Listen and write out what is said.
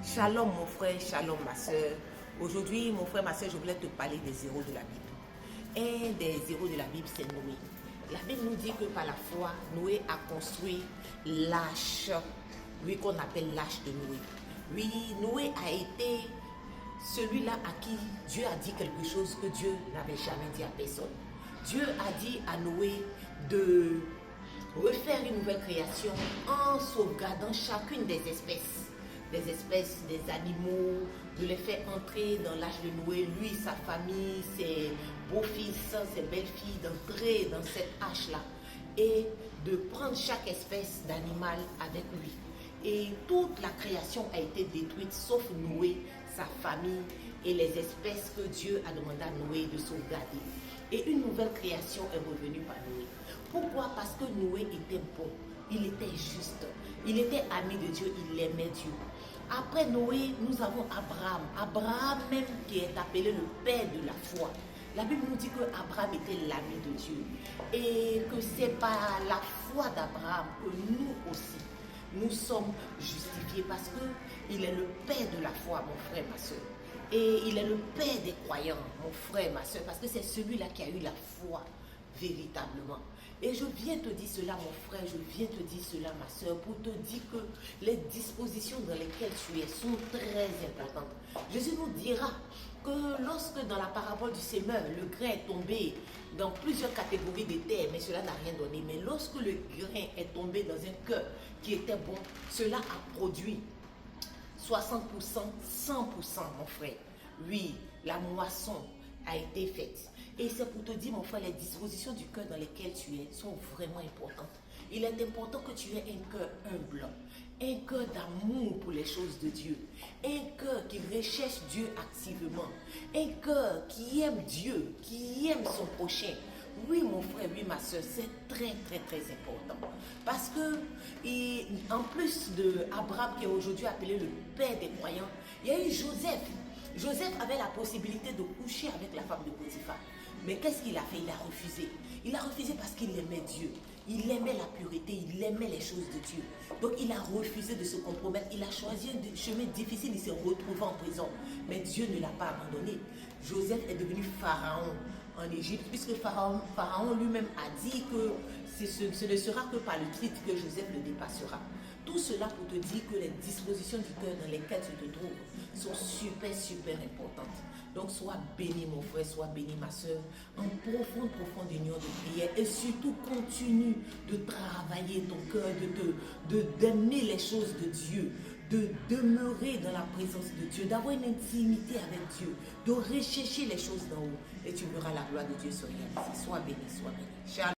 Shalom mon frère, shalom ma soeur. Aujourd'hui, mon frère, ma soeur, je voulais te parler des héros de la Bible. Un des héros de la Bible, c'est Noé. La Bible nous dit que par la foi, Noé a construit l'arche, lui qu'on appelle l'arche de Noé. Oui, Noé a été celui-là à qui Dieu a dit quelque chose que Dieu n'avait jamais dit à personne. Dieu a dit à Noé de refaire une nouvelle création en sauvegardant chacune des espèces, des animaux, de les faire entrer dans l'âge de Noé, lui, sa famille, ses beaux-fils, ses belles-filles, d'entrer dans cette arche-là et de prendre chaque espèce d'animal avec lui. Et toute la création a été détruite, sauf Noé, sa famille et les espèces que Dieu a demandé à Noé de sauvegarder. Et une nouvelle création est revenue par Noé. Pourquoi? Parce que Noé était bon, il était juste, il était ami de Dieu, il aimait Dieu. Après Noé, nous avons Abraham. Abraham même qui est appelé le père de la foi. La Bible nous dit que Abraham était l'ami de Dieu. Et que c'est par la foi d'Abraham que nous aussi, nous sommes justifiés parce qu'il est le père de la foi, mon frère, ma soeur. Et il est le père des croyants, mon frère, ma soeur, parce que c'est celui-là qui a eu la foi véritablement. Et je viens te dire cela, mon frère, je viens te dire cela, ma soeur, pour te dire que les dispositions dans lesquelles tu es sont très importantes. Jésus nous dira que lorsque dans la parabole du semeur, le grain est tombé dans plusieurs catégories de terre, mais cela n'a rien donné. Mais lorsque le grain est tombé dans un cœur qui était bon, cela a produit 60%, 100%, mon frère. Oui, la moisson a été faite. Et c'est pour te dire, mon frère, les dispositions du cœur dans lesquelles tu es sont vraiment importantes. Il est important que tu aies un cœur humble, un cœur d'amour pour les choses de Dieu, un cœur qui recherche Dieu activement, un cœur qui aime Dieu, qui aime son prochain. Oui, mon frère, oui, ma soeur, c'est très, très, très important. Parce que, en plus de Abraham, qui est aujourd'hui appelé le père des croyants, il y a eu Joseph. Joseph avait la possibilité de coucher avec la femme de Potiphar. Mais qu'est-ce qu'il a fait? Il a refusé. Il a refusé parce qu'il aimait Dieu. Il aimait la pureté, il aimait les choses de Dieu. Donc il a refusé de se compromettre. Il a choisi un chemin difficile, il s'est retrouvé en prison. Mais Dieu ne l'a pas abandonné. Joseph est devenu pharaon en Égypte, puisque Pharaon lui-même a dit que ce ne sera que par le titre que Joseph le dépassera. Tout cela pour te dire que les dispositions du cœur dans lesquelles tu te trouves sont super, super importantes. Donc sois béni mon frère, sois béni ma soeur, en profonde, profonde union de prière. Et surtout continue de travailler ton cœur, d'aimer les choses de Dieu, de demeurer dans la présence de Dieu, d'avoir une intimité avec Dieu, de rechercher les choses d'en haut. Et tu verras la gloire de Dieu se réaliser. Sois béni, sois béni. Shalom.